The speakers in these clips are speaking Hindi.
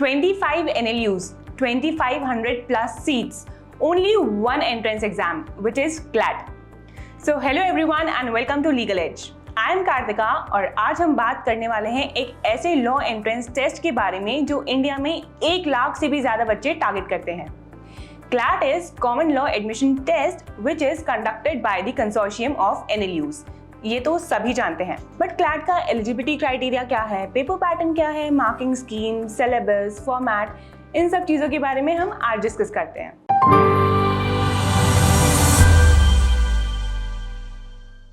25 NLUs, 2500 plus seats, only one entrance exam, which is CLAT. So hello everyone and welcome to Legal Edge. I am Kartika और आज हम बात करने वाले हैं एक ऐसे लॉ एंट्रेंस टेस्ट के बारे में जो इंडिया में 1 लाख से भी ज्यादा बच्चे टारगेट करते हैं. CLAT is Common Law Admission Test which is conducted by the Consortium of NLUs. ये तो सभी जानते हैं, बट CLAT का एलिजिबिलिटी क्राइटेरिया क्या है, पेपर पैटर्न क्या है, मार्किंग स्कीम, सिलेबस, फॉर्मेट, इन सब चीजों के बारे में हम आज डिस्कस करते हैं.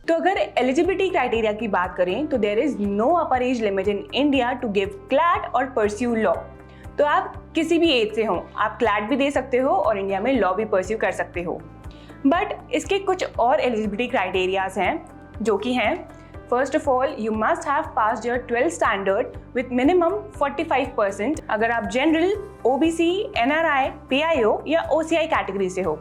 तो अगर एलिजिबिलिटी क्राइटेरिया की बात करें तो there is no upper age limit in India to give CLAT और परस्यू लॉ. तो आप किसी भी एज से हो, आप CLAT भी दे सकते हो और इंडिया में लॉ भी परस्यू कर सकते हो. बट इसके कुछ और एलिजिबिलिटी क्राइटेरियाज हैं जो कि हैं, first of all you must have passed your 12th standard with minimum 45% अगर आप जनरल, OBC, NRI, PIO या OCI कैटेगरी से हो,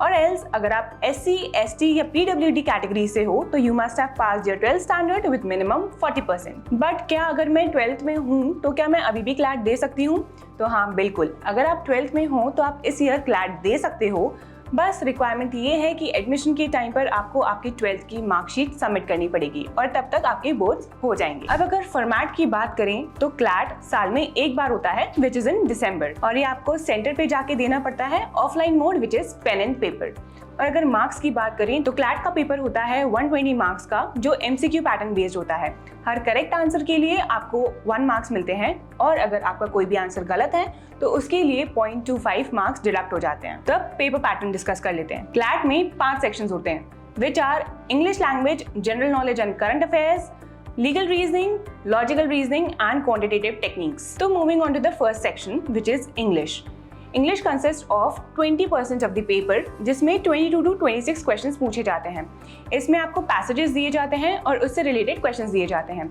और एल्स अगर आप SC, ST या PWD कैटेगरी से हो तो you must have passed your 12th standard with minimum 40%. But क्या अगर मैं 12th में हूँ तो क्या मैं अभी भी CLAT दे सकती हूँ? तो हाँ बिल्कुल, अगर आप 12th में हो तो आप इस ईयर CLAT दे सकते हो. बस रिक्वायरमेंट ये है कि एडमिशन के टाइम पर आपको आपकी 12th की मार्कशीट सबमिट करनी पड़ेगी और तब तक आपके बोर्ड्स हो जाएंगे. अब अगर फॉर्मेट की बात करें तो CLAT साल में एक बार होता है विच इज इन दिसंबर, और ये आपको सेंटर पे जाके देना पड़ता है offline mode which is pen and paper. और अगर मार्क्स की बात करें तो CLAT का पेपर होता है 120 मार्क्स का जो MCQ पैटर्न बेस्ड होता है. हर करेक्ट आंसर के लिए आपको 1 मार्क्स मिलते हैं और अगर आपका कोई भी आंसर गलत है तो उसके लिए 0.25 मार्क्स डिडक्ट हो जाते हैं. तो अब पेपर पैटर्न डिस्कस कर लेते हैं. CLAT में 5 सेक्शंस होते हैं which are English language, general knowledge and current affairs, legal reasoning, logical reasoning and quantitative techniques. So moving on to the first section which is English. English consists of 20% of the paper जिसमें 22 to 26 questions पूछे जाते हैं. इसमें आपको passages दिए जाते हैं और उससे related questions दिए जाते हैं.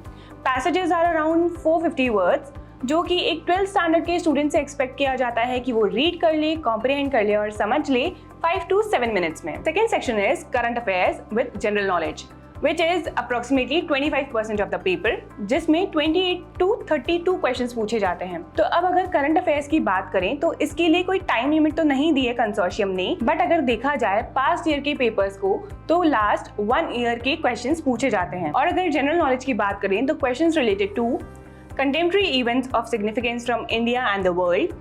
Passages are around 450 words जो कि एक 12th स्टैंडर्ड के स्टूडेंट से एक्सपेक्ट किया जाता है कि वो रीड कर ले, कॉम्प्रिहेंड कर ले और समझ ले 5 to 7 मिनट्स में. Second section is current affairs with general knowledge which is approximately 25% of the paper जिसमें 28 to 32 questions पूछे जाते हैं. तो अब अगर करंट अफेयर्स की बात करें तो इसके लिए कोई टाइम लिमिट तो नहीं दी है कंसोर्शियम ने, बट अगर देखा जाए पास्ट ईयर के पेपर्स को तो लास्ट 1 ईयर के क्वेश्चंस पूछे जाते हैं. और अगर जनरल नॉलेज की बात करें तो questions related to contemporary events of significance from India and the world,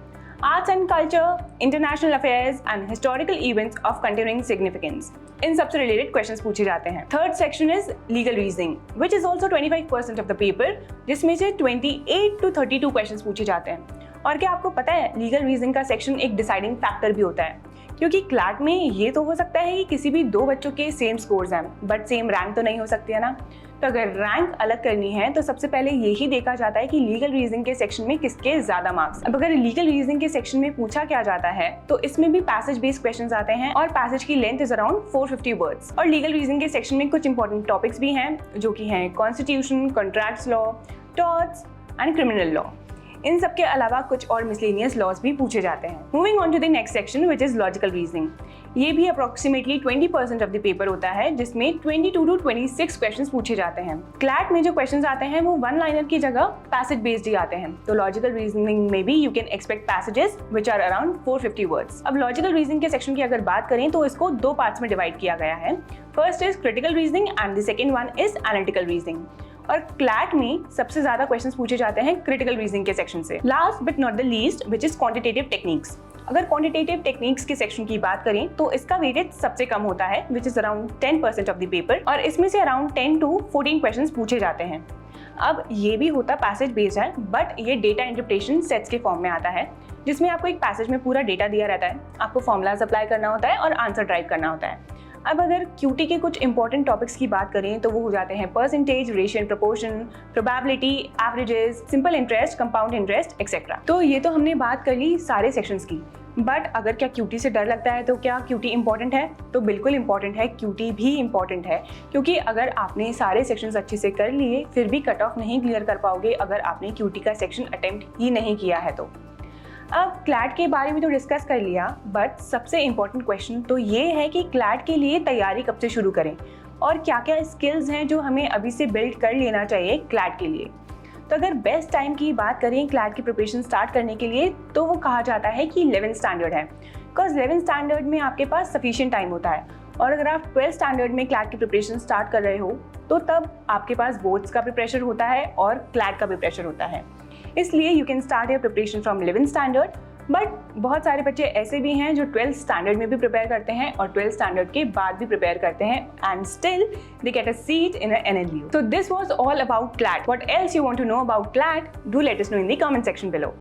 arts and culture, international affairs and historical events of continuing significance, इन सबसे रिलेटेड क्वेश्चंस पूछे जाते हैं. Third section is legal reasoning which is also 25% of the paper जिसमें से 28 to 32 क्वेश्चंस पूछे जाते हैं. और क्या आपको पता है लीगल रीजनिंग का सेक्शन एक डिसाइडिंग फैक्टर भी होता है, क्योंकि CLAT में ये तो हो सकता है कि किसी भी 2 बच्चों के सेम स्कोर्स हैं बट सेम रैंक तो नहीं हो सकती है ना. तो अगर रैंक अलग करनी है तो सबसे पहले यही देखा जाता है कि लीगल रीजनिंग के सेक्शन में किसके ज्यादा मार्क्स. अब अगर लीगल रीजनिंग के सेक्शन में पूछा क्या जाता है तो इसमें भी पैसेज बेस्ड क्वेश्चंस आते हैं और पैसेज की लेंथ इज अराउंड 450 वर्ड्स. और लीगल रीजनिंग के सेक्शन में कुछ इंपॉर्टेंट टॉपिक्स भी हैं जो कि हैं constitution, contracts law, torts and criminal law. इन सब के अलावा कुछ और मिसलेनियस लॉज भी पूछे जाते हैं. Moving on to the next section which is logical reasoning. ये भी अप्रोक्सीमेटली 20% ऑफ द पेपर होता है जिसमें 22 to 26 क्वेश्चंस पूछे जाते हैं. CLAT में जो क्वेश्चंस आते हैं वो 1 लाइनर की जगह पैसेज बेस्ड ही आते हैं. तो लॉजिकल रीजनिंग में भी you can expect passages which are around 450 words. अब लॉजिकल रीजनिंग के सेक्शन की अगर बात करें तो इसको 2 पार्ट्स में डिवाइड किया गया है. First is critical reasoning and the second one is analytical reasoning. और CLAT में सबसे ज्यादा क्वेश्चंस पूछे जाते हैं क्रिटिकल रीजनिंग के सेक्शन से. Last but not the least which is quantitative techniques. अगर क्वांटिटेटिव टेक्निक्स के सेक्शन की बात करें तो इसका वेटेज सबसे कम होता है which is around 10% of the paper और इसमें से अराउंड 10 to 14 क्वेश्चंस पूछे जाते हैं. अब ये भी होता पैसेज बेस्ड है बट ये डेटा इंटरप्रिटेशन सेट्स के फॉर्म में आता है जिसमें आपको एक पैसेज में पूरा डेटा दिया रहता है, आपको फॉर्मूलाज अप्लाई करना होता है और आंसर ड्राइव करना होता है. अब अगर QT के कुछ इंपॉर्टेंट टॉपिक्स की बात करें तो वो हो जाते हैं percentage, ratio and proportion, probability, averages, simple interest, compound interest etcetera. तो ये तो हमने बात कर ली सारे सेक्शंस की. बट अगर क्या QT से डर लगता है तो क्या QT इंपॉर्टेंट है? तो बिल्कुल इंपॉर्टेंट है, QT भी इंपॉर्टेंट है, क्योंकि अगर आपने सारे सेक्शंस अच्छे से कर लिए फिर भी कट ऑफ नहीं क्लियर कर पाओगे अगर आपने QT का सेक्शन अटेम्प्ट ही नहीं किया है. तो अब CLAT के बारे में तो डिस्कस कर लिया, बट सबसे इम्पोर्टेंट क्वेश्चन तो ये है कि CLAT के लिए तैयारी कब से शुरू करें और क्या क्या स्किल्स हैं जो हमें अभी से बिल्ड कर लेना चाहिए CLAT के लिए. तो अगर बेस्ट टाइम की बात करें क्लैट की प्रिपरेशन स्टार्ट करने के लिए, तो वो कहा जाता है कि 11th स्टैंडर्ड है, बिकॉज 11th स्टैंडर्ड में आपके पास सफिशिएंट टाइम होता है। और अगर आप 12th स्टैंडर्ड में क्लैट की प्रिपरेशन स्टार्ट कर रहे हो तो तब आपके पास बोर्ड्स का भी प्रेशर होता है और क्लैट का भी प्रेशर होता है। इसलिए you can start your preparation from 11th standard. But बहुत सारे बच्चे ऐसे भी हैं जो 12th स्टैंडर्ड में भी प्रिपेयर करते हैं और 12th स्टैंडर्ड के बाद भी प्रिपेयर करते हैं and still they get a seat in NLU। So this was all about CLAT. What else you want to know about CLAT? Do let us know in the comment section below.